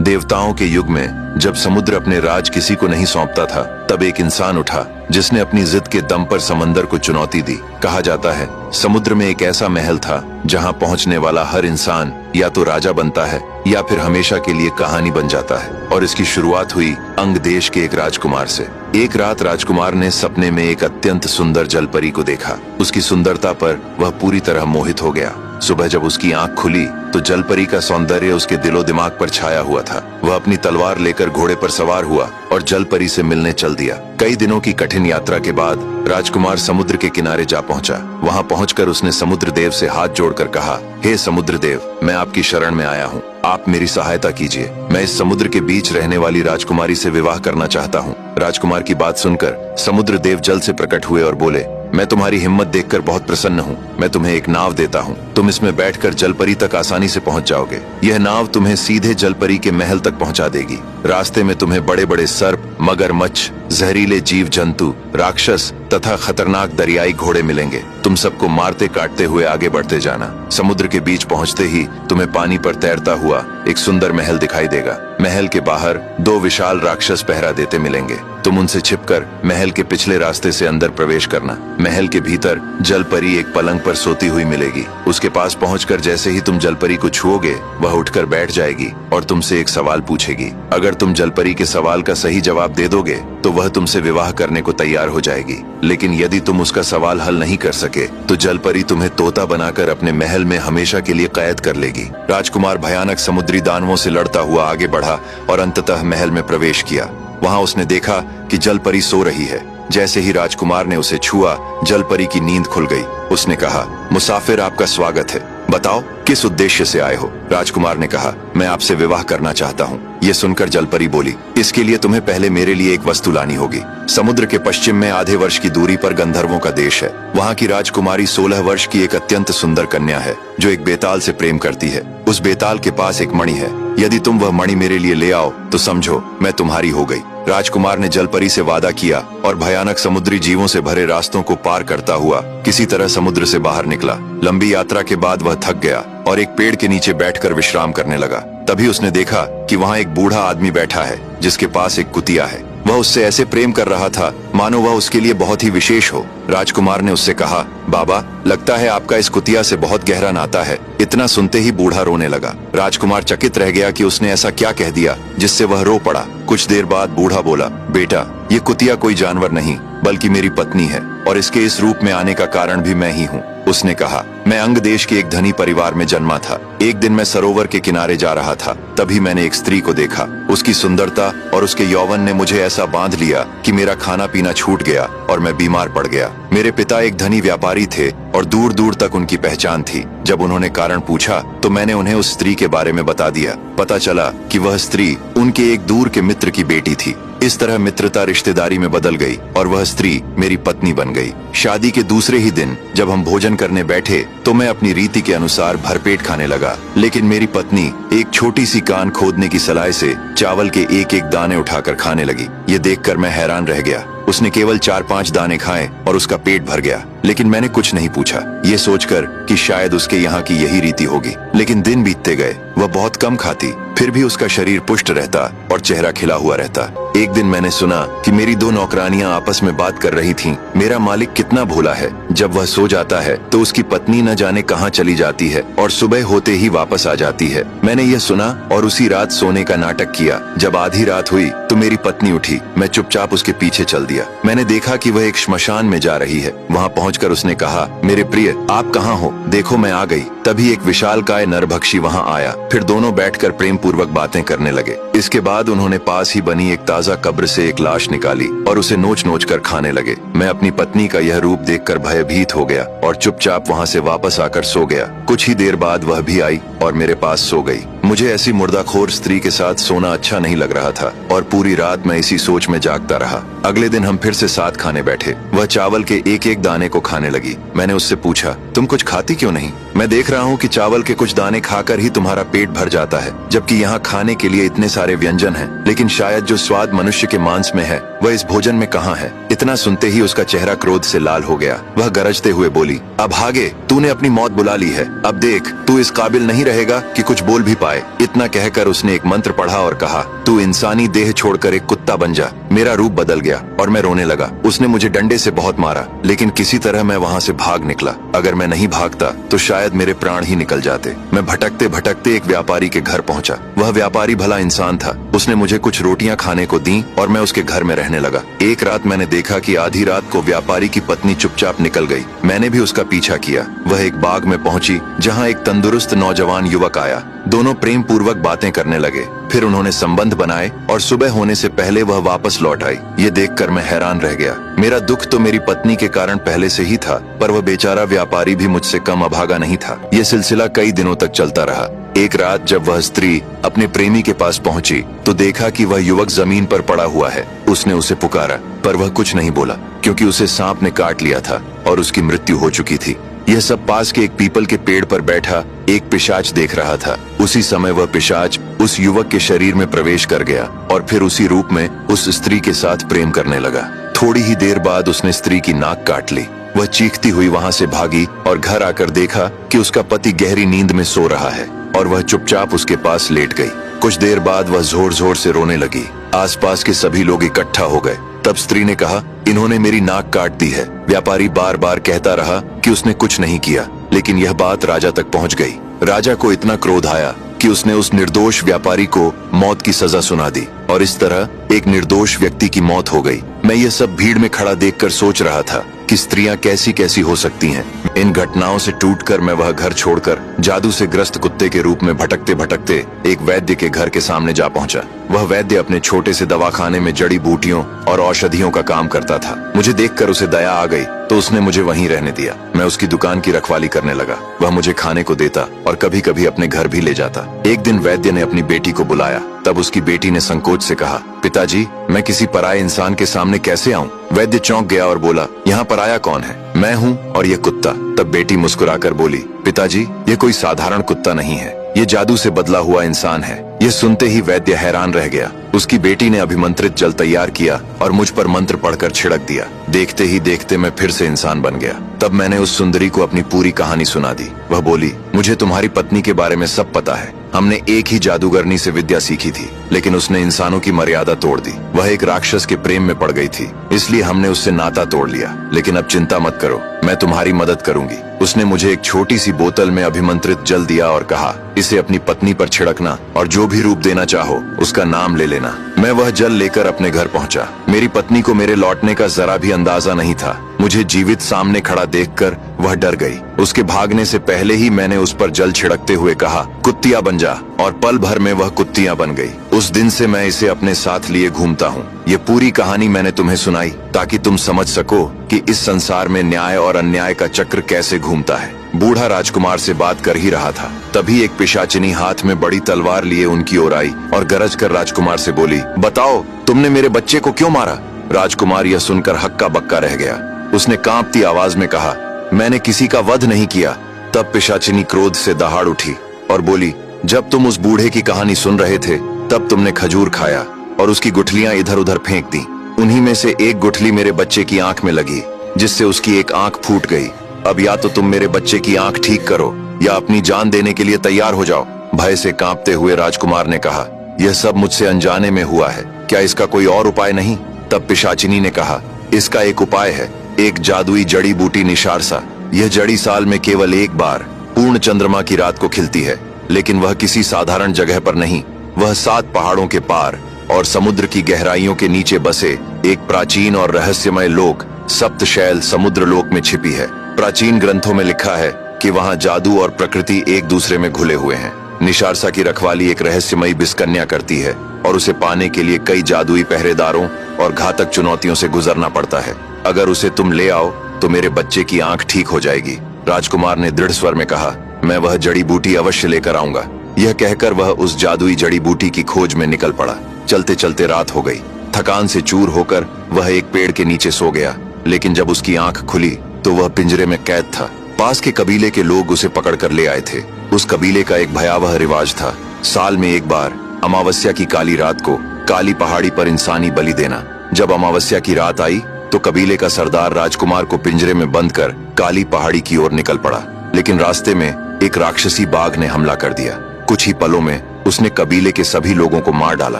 देवताओं के युग में जब समुद्र अपने राज किसी को नहीं सौंपता था, तब एक इंसान उठा जिसने अपनी जिद के दम पर समंदर को चुनौती दी। कहा जाता है समुद्र में एक ऐसा महल था जहां पहुंचने वाला हर इंसान या तो राजा बनता है या फिर हमेशा के लिए कहानी बन जाता है। और इसकी शुरुआत हुई अंग देश के एक राजकुमार से। एक रात राजकुमार ने सपने में एक अत्यंत सुंदर जलपरी को देखा। उसकी सुंदरता पर वह पूरी तरह मोहित हो गया। सुबह जब उसकी आंख खुली तो जलपरी का सौंदर्य उसके दिलो दिमाग पर छाया हुआ था। वह अपनी तलवार लेकर घोड़े पर सवार हुआ और जलपरी से मिलने चल दिया। कई दिनों की कठिन यात्रा के बाद राजकुमार समुद्र के किनारे जा पहुंचा। वहां पहुंचकर उसने समुद्र देव से हाथ जोड़कर कहा, हे समुद्र देव, मैं आपकी शरण में आया हूं। आप मेरी सहायता कीजिए। मैं इस समुद्र के बीच रहने वाली राजकुमारी से विवाह करना चाहता हूं। राजकुमार की बात सुनकर समुद्र देव जल से प्रकट हुए और बोले, मैं तुम्हारी हिम्मत देखकर बहुत प्रसन्न हूँ। मैं तुम्हें एक नाव देता हूँ। तुम इसमें बैठकर जलपरी तक आसानी से पहुँच जाओगे। यह नाव तुम्हें सीधे जलपरी के महल तक पहुँचा देगी। रास्ते में तुम्हें बड़े बड़े सर्प, मगरमच्छ, जहरीले जीव जंतु, राक्षस तथा खतरनाक दरियाई घोड़े मिलेंगे। तुम सबको मारते काटते हुए आगे बढ़ते जाना। समुद्र के बीच पहुँचते ही तुम्हें पानी पर तैरता हुआ एक सुंदर महल दिखाई देगा। महल के बाहर दो विशाल राक्षस पहरा देते मिलेंगे। तुम उनसे छिपकर महल के पिछले रास्ते से अंदर प्रवेश करना। महल के भीतर जलपरी एक पलंग पर सोती हुई मिलेगी। उसके पास पहुंचकर जैसे ही तुम जलपरी को छुओगे, वह उठकर बैठ जाएगी और तुमसे एक सवाल पूछेगी। अगर तुम जलपरी के सवाल का सही जवाब दे दोगे तो वह तुमसे विवाह करने को तैयार हो जाएगी। लेकिन यदि तुम उसका सवाल हल नहीं कर सके तो जलपरी तुम्हें तोता बनाकर अपने महल में हमेशा के लिए कैद कर लेगी। राजकुमार भयानक समुद्री दानवों से लड़ता हुआ आगे बढ़ा और अंततः महल में प्रवेश किया। वहां उसने देखा कि जलपरी सो रही है। जैसे ही राजकुमार ने उसे छुआ, जलपरी की नींद खुल गई। उसने कहा, मुसाफिर, आपका स्वागत है। बताओ किस उद्देश्य से आए हो? राजकुमार ने कहा, मैं आपसे विवाह करना चाहता हूँ। ये सुनकर जलपरी बोली, इसके लिए तुम्हें पहले मेरे लिए एक वस्तु लानी होगी। समुद्र के पश्चिम में आधे वर्ष की दूरी पर गंधर्वों का देश है। वहाँ की राजकुमारी 16 वर्ष की एक अत्यंत सुंदर कन्या है जो एक बेताल से प्रेम करती है। उस बेताल के पास एक मणि है। यदि तुम वह मणि मेरे लिए ले आओ तो समझो मैं तुम्हारी हो गई। राजकुमार ने जलपरी से वादा किया और भयानक समुद्री जीवों से भरे रास्तों को पार करता हुआ किसी तरह समुद्र से बाहर निकला। लंबी यात्रा के बाद वह थक गया और एक पेड़ के नीचे बैठकर विश्राम करने लगा। तभी उसने देखा कि वहाँ एक बूढ़ा आदमी बैठा है जिसके पास एक कुतिया है। वह उससे ऐसे प्रेम कर रहा था मानो वह उसके लिए बहुत ही विशेष हो। राजकुमार ने उससे कहा, बाबा, लगता है आपका इस कुतिया से बहुत गहरा नाता है। इतना सुनते ही बूढ़ा रोने लगा। राजकुमार चकित रह गया कि उसने ऐसा क्या कह दिया जिससे वह रो पड़ा। कुछ देर बाद बूढ़ा बोला, बेटा, ये कुतिया कोई जानवर नहीं बल्कि मेरी पत्नी है और इसके इस रूप में आने का कारण भी मैं ही हूँ। उसने कहा, मैं अंग देश के एक धनी परिवार में जन्मा था। एक दिन मैं सरोवर के किनारे जा रहा था, तभी मैंने एक स्त्री को देखा। उसकी सुंदरता और उसके यौवन ने मुझे ऐसा बांध लिया कि मेरा खाना पीना छूट गया और मैं बीमार पड़ गया। मेरे पिता एक धनी व्यापारी थे और दूर दूर तक उनकी पहचान थी। जब उन्होंने कारण पूछा तो मैंने उन्हें उस स्त्री के बारे में बता दिया। पता चला कि वह स्त्री उनके एक दूर के मित्र की बेटी थी। इस तरह मित्रता रिश्तेदारी में बदल गई और वह स्त्री मेरी पत्नी बन गई। शादी के दूसरे ही दिन जब हम भोजन करने बैठे तो मैं अपनी रीति के अनुसार भरपेट खाने लगा, लेकिन मेरी पत्नी एक छोटी सी कान खोदने की सलाई से चावल के एक एक दाने उठाकर खाने लगी। ये देखकर मैं हैरान रह गया। उसने केवल 4-5 दाने खाए और उसका पेट भर गया, लेकिन मैंने कुछ नहीं पूछा, ये सोचकर कि शायद उसके यहाँ की यही रीति होगी। लेकिन दिन बीतते गए, वह बहुत कम खाती, फिर भी उसका शरीर पुष्ट रहता और चेहरा खिला हुआ रहता। एक दिन मैंने सुना कि मेरी 2 नौकरानियां आपस में बात कर रही थीं। मेरा मालिक कितना भोला है, जब वह सो जाता है तो उसकी पत्नी न जाने कहां चली जाती है और सुबह होते ही वापस आ जाती है। मैंने यह सुना और उसी रात सोने का नाटक किया। जब आधी रात हुई तो मेरी पत्नी उठी। मैं चुपचाप उसके पीछे चल दिया। मैंने देखा कि वह एक श्मशान में जा रही है। वहाँ पहुंचकर उसने कहा, मेरे प्रिय, आप कहाँ हो? देखो मैं आ गई। तभी एक विशालकाय नरभक्षी वहाँ आया। फिर दोनों बैठकर प्रेम पूर्वक बातें करने लगे। इसके बाद उन्होंने पास ही बनी एक ताजा कब्र से एक लाश निकाली और उसे नोच नोच कर खाने लगे। मैं अपनी पत्नी का यह रूप देखकर भयभीत हो गया और चुपचाप वहाँ से वापस आकर सो गया। कुछ ही देर बाद वह भी आई और मेरे पास सो गई। मुझे ऐसी मुर्दाखोर स्त्री के साथ सोना अच्छा नहीं लग रहा था और पूरी रात मैं इसी सोच में जागता रहा। अगले दिन हम फिर से साथ खाने बैठे। वह चावल के एक एक दाने को खाने लगी। मैंने उससे पूछा, तुम कुछ खाती क्यों नहीं? मैं देख रहा हूँ कि चावल के कुछ दाने खाकर ही तुम्हारा पेट भर जाता है, जबकि यहाँ खाने के लिए इतने सारे व्यंजन हैं। लेकिन शायद जो स्वाद मनुष्य के मांस में है वह इस भोजन में कहाँ है? इतना सुनते ही उसका चेहरा क्रोध से लाल हो गया। वह गरजते हुए बोली, अब भागे, तूने अपनी मौत बुला ली है। अब देख, तू इस काबिल नहीं रहेगा कि कुछ बोल भी पाए। आए। इतना कहकर उसने एक मंत्र पढ़ा और कहा, तू इंसानी देह छोड़कर एक कुत्ता बन जा। मेरा रूप बदल गया और मैं रोने लगा। उसने मुझे डंडे से बहुत मारा, लेकिन किसी तरह मैं वहाँ से भाग निकला। अगर मैं नहीं भागता तो शायद मेरे प्राण ही निकल जाते। मैं भटकते भटकते एक व्यापारी के घर पहुँचा। वह व्यापारी भला इंसान था। उसने मुझे कुछ रोटियां खाने को दी और मैं उसके घर में रहने लगा। एक रात मैंने देखा कि आधी रात को व्यापारी की पत्नी चुपचाप निकल गई। मैंने भी उसका पीछा किया। वह एक बाग में पहुंची जहां एक तंदुरुस्त नौजवान युवक आया। दोनों प्रेम पूर्वक बातें करने लगे। फिर उन्होंने संबंध बनाए और सुबह होने से पहले वह वापस लौट आई। ये देखकर मैं हैरान रह गया। मेरा दुख तो मेरी पत्नी के कारण पहले से ही था, पर वह बेचारा व्यापारी भी मुझसे कम अभागा नहीं था। यह सिलसिला कई दिनों तक चलता रहा। एक रात जब वह स्त्री अपने प्रेमी के पास पहुंची तो देखा कि वह युवक जमीन पर पड़ा हुआ है। उसने उसे पुकारा, पर वह कुछ नहीं बोला, क्योंकि उसे सांप ने काट लिया था और उसकी मृत्यु हो चुकी थी। यह सब पास के एक पीपल के पेड़ पर बैठा एक पिशाच देख रहा था। उसी समय वह पिशाच उस युवक के शरीर में प्रवेश कर गया और फिर उसी रूप में उस स्त्री के साथ प्रेम करने लगा। थोड़ी ही देर बाद उसने स्त्री की नाक काट ली। वह चीखती हुई वहां से भागी और घर आकर देखा कि उसका पति गहरी नींद में सो रहा है और वह चुपचाप उसके पास लेट गई। कुछ देर बाद वह जोर जोर से रोने लगी। आसपास के सभी लोग इकट्ठा हो गए। तब स्त्री ने कहा, इन्होंने मेरी नाक काट दी है। व्यापारी बार बार कहता रहा कि उसने कुछ नहीं किया, लेकिन यह बात राजा तक पहुंच गई। राजा को इतना क्रोध आया कि उसने उस निर्दोष व्यापारी को मौत की सजा सुना दी और इस तरह एक निर्दोष व्यक्ति की मौत हो गई। मैं ये सब भीड़ में खड़ा देखकर सोच रहा था कि स्त्रियां कैसी कैसी हो सकती हैं। इन घटनाओं से टूटकर मैं वह घर छोड़कर जादू से ग्रस्त कुत्ते के रूप में भटकते भटकते एक वैद्य के घर के सामने जा पहुंचा। वह वैद्य अपने छोटे से दवाखाने में जड़ी बूटियों और औषधियों का काम करता था। मुझे देखकर उसे दया आ गई तो उसने मुझे वहीं रहने दिया। मैं उसकी दुकान की रखवाली करने लगा। वह मुझे खाने को देता और कभी कभी अपने घर भी ले जाता। एक दिन वैद्य ने अपनी बेटी को बुलाया। तब उसकी बेटी ने संकोच से कहा, पिताजी, मैं किसी पराये इंसान के सामने कैसे आऊं? वैद्य चौंक गया और बोला, यहाँ पराया कौन है? मैं हूँ और ये कुत्ता। तब बेटी मुस्कुराकर बोली, पिताजी, ये कोई साधारण कुत्ता नहीं है, ये जादू से बदला हुआ इंसान है। यह सुनते ही वैद्य हैरान रह गया। उसकी बेटी ने अभिमंत्रित जल तैयार किया और मुझ पर मंत्र पढ़कर छिड़क दिया। देखते ही देखते मैं फिर से इंसान बन गया। तब मैंने उस सुंदरी को अपनी पूरी कहानी सुना दी। वह बोली, मुझे तुम्हारी पत्नी के बारे में सब पता है। हमने एक ही जादूगरनी से विद्या सीखी थी, लेकिन उसने इंसानों की मर्यादा तोड़ दी। वह एक राक्षस के प्रेम में पड़ गई थी, इसलिए हमने उससे नाता तोड़ लिया। लेकिन अब चिंता मत करो, मैं तुम्हारी मदद करूंगी। उसने मुझे एक छोटी सी बोतल में अभिमंत्रित जल दिया और कहा, इसे अपनी पत्नी पर छिड़कना और जो भी रूप देना चाहो उसका नाम ले लेना। मैं वह जल लेकर अपने घर पहुंचा। मेरी पत्नी को मेरे लौटने का जरा भी अंदाजा नहीं था। मुझे जीवित सामने खड़ा देखकर वह डर गई। उसके भागने से पहले ही मैंने उस पर जल छिड़कते हुए कहा, कुत्तियां बन जा, और पल भर में वह कुत्तियां बन गई। उस दिन से मैं इसे अपने साथ लिए घूमता हूँ। ये पूरी कहानी मैंने तुम्हें सुनाई ताकि तुम समझ सको कि इस संसार में न्याय और अन्याय का चक्र कैसे घूमता है। बूढ़ा राजकुमार से बात कर ही रहा था, तभी एक पिशाचिनी हाथ में बड़ी तलवार लिए उनकी ओर आई और गरज कर राजकुमार से बोली, बताओ, तुमने मेरे बच्चे को क्यों मारा? राजकुमार यह सुनकर हक्का बक्का रह गया। उसने कांपती आवाज में कहा, मैंने किसी का वध नहीं किया। तब पिशाचिनी क्रोध से दहाड़ उठी और बोली, जब तुम उस बूढ़े की कहानी सुन रहे थे तब तुमने खजूर खाया और उसकी गुठलियां इधर उधर फेंक दी। उन्हीं में से एक गुठली मेरे बच्चे की आंख में लगी, जिससे उसकी एक आंख फूट गई। अब या तो तुम मेरे बच्चे की आंख ठीक करो या अपनी जान देने के लिए तैयार हो जाओ। भय से कांपते हुए राजकुमार ने कहा, यह सब मुझसे अनजाने में हुआ है, क्या इसका कोई और उपाय नहीं? तब पिशाचिनी ने कहा, इसका एक उपाय है, एक जादुई जड़ी बूटी निशारसा। यह जड़ी साल में केवल एक बार पूर्ण चंद्रमा की रात को खिलती है, लेकिन वह किसी साधारण जगह पर नहीं, वह 7 पहाड़ों के पार और समुद्र की गहराइयों के नीचे बसे एक प्राचीन और रहस्यमय लोक सप्तशैल समुद्र लोक में छिपी है। प्राचीन ग्रंथों में लिखा है कि वहाँ जादू और प्रकृति एक दूसरे में घुले हुए हैं। निशारसा की रखवाली एक रहस्यमयी बिस्कन्या करती है और उसे पाने के लिए कई जादुई पहरेदारों और घातक चुनौतियों से गुजरना पड़ता है। अगर उसे तुम ले आओ तो मेरे बच्चे की आंख ठीक हो जाएगी। राजकुमार ने दृढ़ स्वर में कहा, मैं वह जड़ी बूटी अवश्य लेकर आऊंगा। यह कहकर वह उस जादुई जड़ी बूटी की खोज में निकल पड़ा। चलते चलते रात हो गई। थकान से चूर होकर वह एक पेड़ के नीचे सो गया, लेकिन जब उसकी आंख खुली तो वह पिंजरे में कैद था। पास के कबीले के लोग उसे पकड़कर ले आए थे। उस कबीले का एक भयावह रिवाज था, साल में एक बार अमावस्या की काली रात को काली पहाड़ी पर इंसानी बलि देना। जब अमावस्या की रात आई तो कबीले का सरदार राजकुमार को पिंजरे में बंद कर काली पहाड़ी की ओर निकल पड़ा, लेकिन रास्ते में एक राक्षसी बाघ ने हमला कर दिया। कुछ ही पलों में उसने कबीले के सभी लोगों को मार डाला,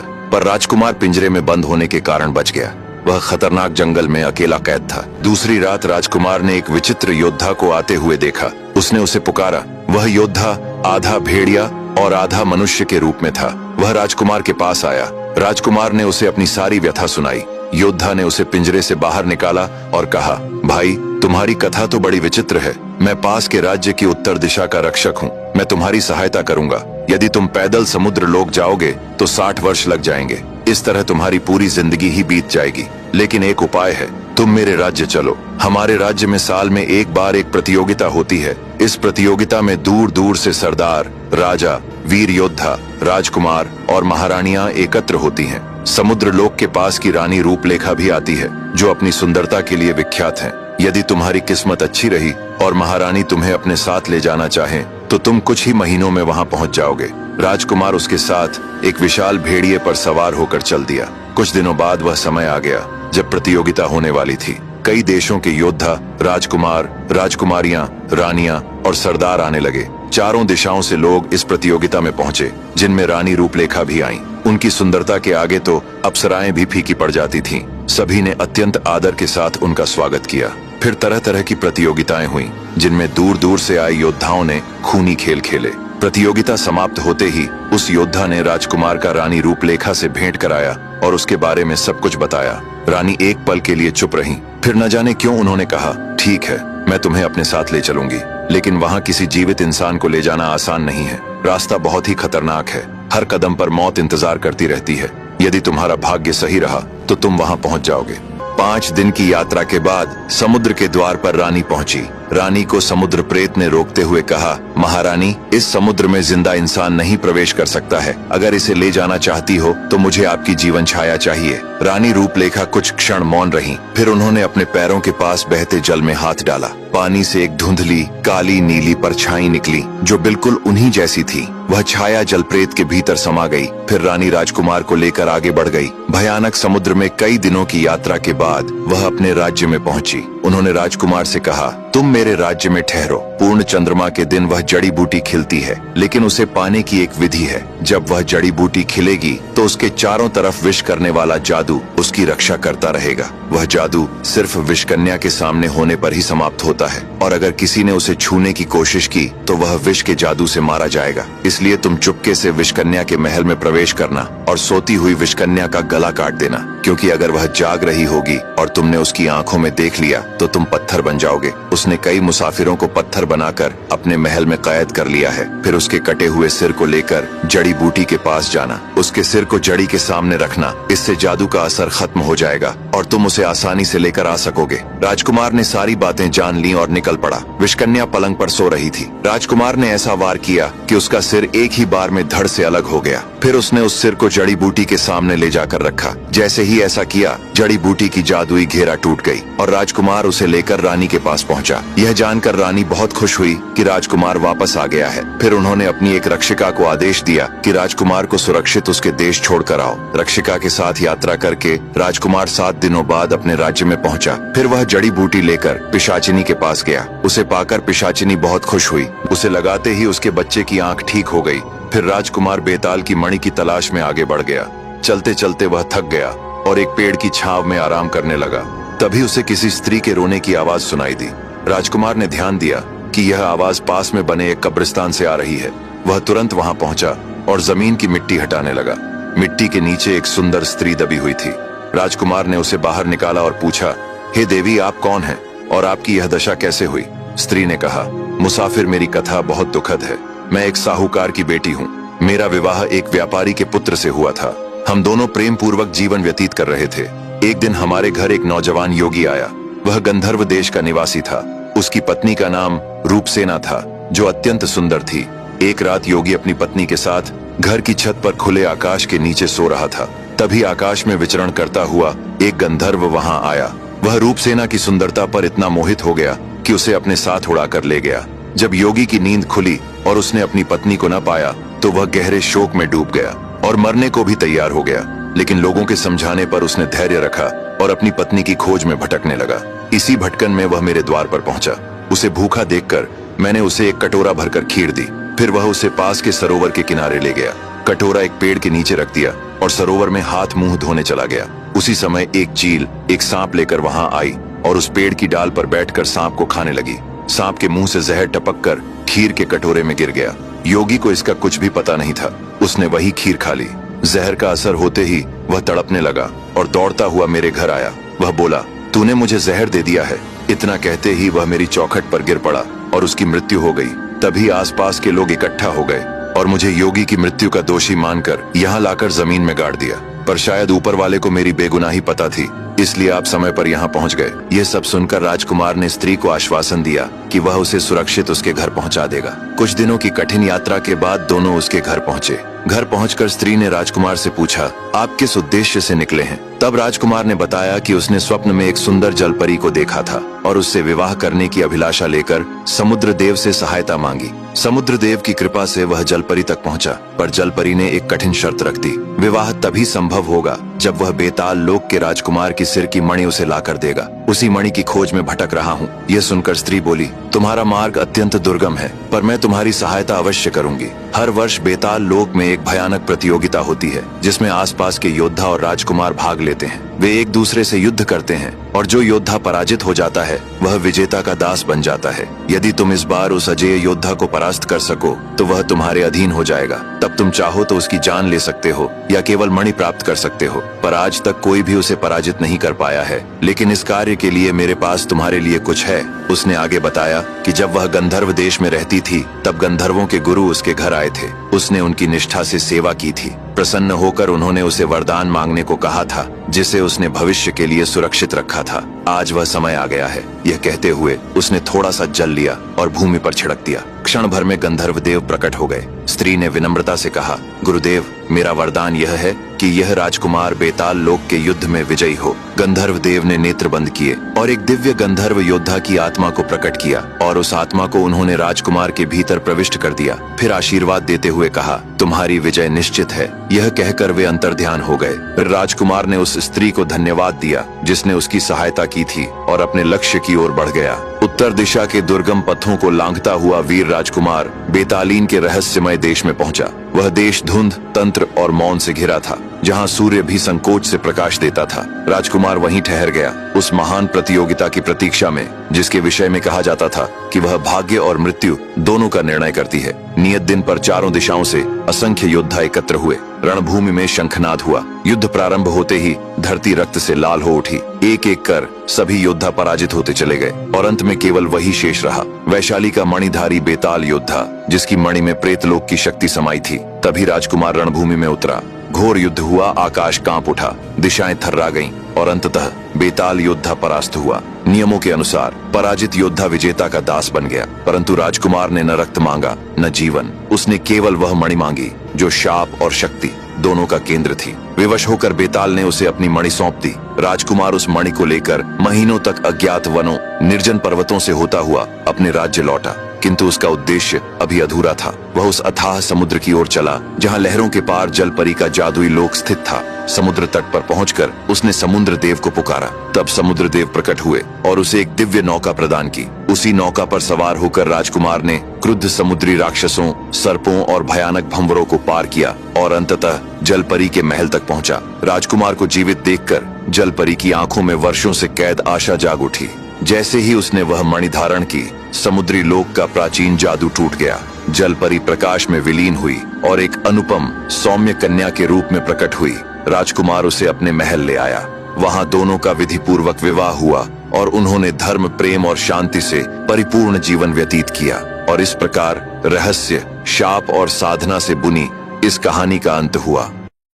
पर राजकुमार पिंजरे में बंद होने के कारण बच गया। वह खतरनाक जंगल में अकेला कैद था। दूसरी रात राजकुमार ने एक विचित्र योद्धा को आते हुए देखा। उसने उसे पुकारा। वह योद्धा आधा भेड़िया और आधा मनुष्य के रूप में था। वह राजकुमार के पास आया। राजकुमार ने उसे अपनी सारी व्यथा सुनाई। योद्धा ने उसे पिंजरे से बाहर निकाला और कहा, भाई, तुम्हारी कथा तो बड़ी विचित्र है। मैं पास के राज्य की उत्तर दिशा का रक्षक हूँ। मैं तुम्हारी सहायता करूंगा। यदि तुम पैदल समुद्र लोक जाओगे तो 60 वर्ष लग जाएंगे। इस तरह तुम्हारी पूरी जिंदगी ही बीत जाएगी। लेकिन एक उपाय है, तुम मेरे राज्य चलो। हमारे राज्य में साल में एक बार एक प्रतियोगिता होती है। इस प्रतियोगिता में दूर दूर से सरदार, राजा, वीर योद्धा, राजकुमार और महारानियां एकत्र होती हैं। समुद्र लोक के पास की रानी रूपलेखा भी आती है, जो अपनी सुंदरता के लिए विख्यात है। यदि तुम्हारी किस्मत अच्छी रही और महारानी तुम्हें अपने साथ ले जाना चाहे तो तुम कुछ ही महीनों में वहां पहुंच जाओगे। राजकुमार उसके साथ एक विशाल भेड़िए पर सवार होकर चल दिया। कुछ दिनों बाद वह समय आ गया जब प्रतियोगिता होने वाली थी। कई देशों के योद्धा, राजकुमार, राजकुमारियां, रानियां और सरदार आने लगे। चारों दिशाओं से लोग इस प्रतियोगिता में पहुंचे, जिनमें रानी रूपलेखा भी आईं। उनकी सुंदरता के आगे तो अप्सराएं भी फीकी पड़ जाती थीं। सभी ने अत्यंत आदर के साथ उनका स्वागत किया। फिर तरह तरह की प्रतियोगिताएं हुईं, जिनमें दूर दूर से आए योद्धाओं ने खूनी खेल खेले। प्रतियोगिता समाप्त होते ही उस योद्धा ने राजकुमार का रानी रूपलेखा से भेंट कराया और उसके बारे में सब कुछ बताया। रानी एक पल के लिए चुप रही, फिर न जाने क्यों उन्होंने कहा, ठीक है, मैं तुम्हें अपने साथ ले चलूंगी, लेकिन वहाँ किसी जीवित इंसान को ले जाना आसान नहीं है। रास्ता बहुत ही खतरनाक है। हर कदम पर मौत इंतजार करती रहती है। यदि तुम्हारा भाग्य सही रहा तो तुम वहाँ पहुँच जाओगे। 5 दिन की यात्रा के बाद समुद्र के द्वार पर रानी पहुंची। रानी को समुद्र प्रेत ने रोकते हुए कहा, महारानी, इस समुद्र में जिंदा इंसान नहीं प्रवेश कर सकता है। अगर इसे ले जाना चाहती हो तो मुझे आपकी जीवन छाया चाहिए। रानी रूपलेखा कुछ क्षण मौन रही, फिर उन्होंने अपने पैरों के पास बहते जल में हाथ डाला। पानी से एक धुंधली काली नीली परछाई निकली, जो बिल्कुल उन्हीं जैसी थी। वह छाया जलप्रेत के भीतर समा गई। फिर रानी राजकुमार को लेकर आगे बढ़ गई। भयानक समुद्र में कई दिनों की यात्रा के बाद वह अपने राज्य में पहुंची। उन्होंने राजकुमार से कहा, तुम मेरे राज्य में ठहरो। पूर्ण चंद्रमा के दिन वह जड़ी बूटी खिलती है, लेकिन उसे पाने की एक विधि है। जब वह जड़ी बूटी खिलेगी तो उसके चारों तरफ विष करने वाला जादू उसकी रक्षा करता रहेगा। वह जादू सिर्फ विषकन्या के सामने होने पर ही समाप्त होता है, और अगर किसी ने उसे छूने की कोशिश की तो वह विष के जादू से मारा जाएगा। इसलिए तुम चुपके से विषकन्या के महल में प्रवेश करना और सोती हुई विषकन्या का गला काट देना, क्योंकि अगर वह जाग रही होगी और तुमने उसकी आंखों में देख लिया तो तुम पत्थर बन जाओगे। उसने कई मुसाफिरों को पत्थर बनाकर अपने महल में कैद कर लिया है। फिर उसके कटे हुए सिर को लेकर जड़ी बूटी के पास जाना, उसके सिर को जड़ी के सामने रखना। इससे जादू का असर खत्म हो जाएगा और तुम उसे आसानी से लेकर आ सकोगे। राजकुमार ने सारी बातें जान ली और निकल पड़ा। विषकन्या पलंग पर सो रही थी। राजकुमार ने ऐसा वार किया कि उसका सिर एक ही बार में धड़ से अलग हो गया। फिर उसने उस सिर को जड़ी बूटी के सामने ले जाकर रखा। जैसे ही ऐसा किया, जड़ी बूटी की जादुई घेरा टूट गई और राजकुमार उसे लेकर रानी के पास पहुंचा। यह जानकर रानी बहुत खुश हुई कि राजकुमार वापस आ गया है। फिर उन्होंने अपनी एक रक्षिका को आदेश दिया कि राजकुमार को सुरक्षित उसके देश छोड़कर आओ। रक्षिका के साथ यात्रा करके राजकुमार 7 दिनों बाद अपने राज्य में पहुंचा। फिर वह जड़ी बूटी लेकर पिशाचिनी के पास गया। उसे पाकर पिशाचिनी बहुत खुश हुई। उसे लगाते ही उसके बच्चे की आंख ठीक हो गई। फिर राजकुमार बेताल की मणि की तलाश में आगे बढ़ गया। चलते चलते वह थक गया और एक पेड़ की छांव में आराम करने लगा। तभी उसे किसी स्त्री के रोने की आवाज सुनाई दी। राजकुमार ने ध्यान दिया कि यह आवाज पास में बने एक कब्रिस्तान से आ रही है। वह तुरंत वहां पहुंचा और जमीन की मिट्टी हटाने लगा। मिट्टी के नीचे एक सुंदर स्त्री दबी हुई थी। राजकुमार ने उसे बाहर निकाला और पूछा, हे देवी, आप कौन हैं और आपकी यह दशा कैसे हुई? स्त्री ने कहा, मुसाफिर, मेरी कथा बहुत दुखद है। मैं एक साहूकार की बेटी हूँ। मेरा विवाह एक व्यापारी के पुत्र से हुआ था। हम दोनों प्रेम पूर्वक जीवन व्यतीत कर रहे थे। एक दिन हमारे घर एक नौजवान योगी आया। वह गंधर्व देश का निवासी था। उसकी पत्नी का नाम रूपसेना था, जो अत्यंत सुंदर थी। एक रात योगी अपनी पत्नी के साथ घर की छत पर खुले आकाश के नीचे सो रहा था। तभी आकाश में विचरण करता हुआ एक गंधर्व वहां आया। वह रूपसेना की सुंदरता पर इतना मोहित हो गया कि उसे अपने साथ उड़ाकर ले गया। जब योगी की नींद खुली और उसने अपनी पत्नी को न पाया तो वह गहरे शोक में डूब गया और मरने को भी तैयार हो गया। लेकिन लोगों के समझाने पर उसने धैर्य रखा और अपनी पत्नी की खोज में भटकने लगा। इसी भटकन में वह मेरे द्वार पर पहुंचा। उसे भूखा देखकर मैंने उसे एक कटोरा भरकर खीर दी। फिर वह उसे पास के सरोवर के किनारे ले गया। कटोरा एक पेड़ के नीचे रख दिया और सरोवर में हाथ मुंह धोने चला गया। उसी समय एक चील एक सांप लेकर वहां आई और उस पेड़ की डाल पर बैठकर सांप को खाने लगी। सांप के मुंह से जहर टपक कर खीर के कटोरे में गिर गया। योगी को इसका कुछ भी पता नहीं था। उसने वही खीर खा ली। जहर का असर होते ही वह तड़पने लगा और दौड़ता हुआ मेरे घर आया। वह बोला, तूने मुझे जहर दे दिया है। इतना कहते ही वह मेरी चौखट पर गिर पड़ा और उसकी मृत्यु हो गई। तभी आसपास के लोग इकट्ठा हो गए और मुझे योगी की मृत्यु का दोषी मानकर यहाँ लाकर जमीन में गाड़ दिया। पर शायद ऊपर वाले को मेरी बेगुनाही पता थी, इसलिए आप समय पर यहाँ पहुँच गए। यह सब सुनकर राजकुमार ने स्त्री को आश्वासन दिया कि वह उसे सुरक्षित उसके घर पहुँचा देगा। कुछ दिनों की कठिन यात्रा के बाद दोनों उसके घर पहुँचे। घर पहुंचकर स्त्री ने राजकुमार से पूछा, आप किस उद्देश्य से निकले हैं? तब राजकुमार ने बताया कि उसने स्वप्न में एक सुंदर जलपरी को देखा था और उससे विवाह करने की अभिलाषा लेकर समुद्र देव से सहायता मांगी। समुद्र देव की कृपा से वह जलपरी तक पहुंचा, पर जलपरी ने एक कठिन शर्त रख दी। विवाह तभी संभव होगा जब वह बेताल लोक के राजकुमार की सिर की मणि उसे लाकर देगा। उसी मणि की खोज में भटक रहा हूँ। यह सुनकर स्त्री बोली, तुम्हारा मार्ग अत्यंत दुर्गम है, पर मैं तुम्हारी सहायता अवश्य करूंगी। हर वर्ष बेताल लोक में एक भयानक प्रतियोगिता होती है जिसमें आसपास के योद्धा और राजकुमार भाग लेते हैं। वे एक दूसरे से युद्ध करते हैं और जो योद्धा पराजित हो जाता है वह विजेता का दास बन जाता है। यदि तुम इस बार उस अजेय योद्धा को परास्त कर सको तो वह तुम्हारे अधीन हो जाएगा। तब तुम चाहो तो उसकी जान ले सकते हो या केवल मणि प्राप्त कर सकते हो। पर आज तक कोई भी उसे पराजित नहीं कर पाया है, लेकिन इस कार्य के लिए मेरे पास तुम्हारे लिए कुछ है। उसने आगे बताया कि जब वह गंधर्व देश में रहती थी तब गंधर्वों के गुरु उसके घर आए थे। उसने उनकी निष्ठा से सेवा की थी। प्रसन्न होकर उन्होंने उसे वरदान मांगने को कहा था जिसे उसने भविष्य के लिए सुरक्षित रखा था। आज वह समय आ गया है। यह कहते हुए उसने थोड़ा सा जल लिया और भूमि पर छिड़क दिया। क्षण भर में गंधर्व देव प्रकट हो गए। स्त्री ने विनम्रता से कहा, गुरुदेव, मेरा वरदान यह है कि यह राजकुमार बेताल लोक के युद्ध में विजयी हो। गंधर्व देव ने नेत्र बंद किए और एक दिव्य गंधर्व योद्धा की आत्मा को प्रकट किया और उस आत्मा को उन्होंने राजकुमार के भीतर प्रविष्ट कर दिया। फिर आशीर्वाद देते हुए कहा, तुम्हारी विजय निश्चित है। यह कहकर वे अंतर्ध्यान हो गए। फिर राजकुमार ने उस स्त्री को धन्यवाद दिया जिसने उसकी सहायता की थी और अपने लक्ष्य की ओर बढ़ गया। उत्तर दिशा के दुर्गम पथों को लांघता हुआ वीर राजकुमार बेतालीन के रहस्यमय देश में पहुंचा। वह देश धुंध, तंत्र और मौन से घिरा था, जहां सूर्य भी संकोच से प्रकाश देता था। राजकुमार वहीं ठहर गया, उस महान प्रतियोगिता की प्रतीक्षा में जिसके विषय में कहा जाता था कि वह भाग्य और मृत्यु दोनों का निर्णय करती है। नियत दिन पर चारों दिशाओं से असंख्य योद्धा एकत्र हुए। रणभूमि में शंखनाद हुआ। युद्ध प्रारंभ होते ही धरती रक्त से लाल हो उठी। एक एक कर सभी योद्धा पराजित होते चले गए और अंत में केवल वही शेष रहा, वैशाली का मणिधारी बेताल योद्धा जिसकी मणि में प्रेतलोक की शक्ति समाई थी। तभी राजकुमार रणभूमि में उतरा। घोर युद्ध हुआ, आकाश कांप उठा, दिशाएं थर्रा गईं और अंततः बेताल योद्धा परास्त हुआ। नियमों के अनुसार पराजित योद्धा विजेता का दास बन गया, परंतु राजकुमार ने न रक्त मांगा न जीवन। उसने केवल वह मणि मांगी जो शाप और शक्ति दोनों का केंद्र थी। विवश होकर बेताल ने उसे अपनी मणि सौंप दी। राजकुमार उस मणि को लेकर महीनों तक अज्ञात वनों, निर्जन पर्वतों से होता हुआ अपने राज्य लौटा, किंतु उसका उद्देश्य अभी अधूरा था। वह उस अथाह समुद्र की ओर चला जहां लहरों के पार जलपरी का जादुई लोक स्थित था। समुद्र तट पर पहुंचकर उसने समुद्र देव को पुकारा। तब समुद्र देव प्रकट हुए और उसे एक दिव्य नौका प्रदान की। उसी नौका पर सवार होकर राजकुमार ने क्रुद्ध समुद्री राक्षसों, सर्पों और भयानक भंवरों को पार किया और अंततः जलपरी के महल तक पहुंचा। राजकुमार को जीवित देखकर जलपरी की आंखों में वर्षों से कैद आशा जाग उठी। जैसे ही उसने वह मणि धारण की, समुद्री लोक का प्राचीन जादू टूट गया। जलपरी प्रकाश में विलीन हुई और एक अनुपम सौम्य कन्या के रूप में प्रकट हुई। राजकुमार उसे अपने महल ले आया। वहां दोनों का विधि पूर्वक विवाह हुआ और उन्होंने धर्म, प्रेम और शांति से परिपूर्ण जीवन व्यतीत किया। और इस प्रकार रहस्य, शाप और साधना से बुनी इस कहानी का अंत हुआ।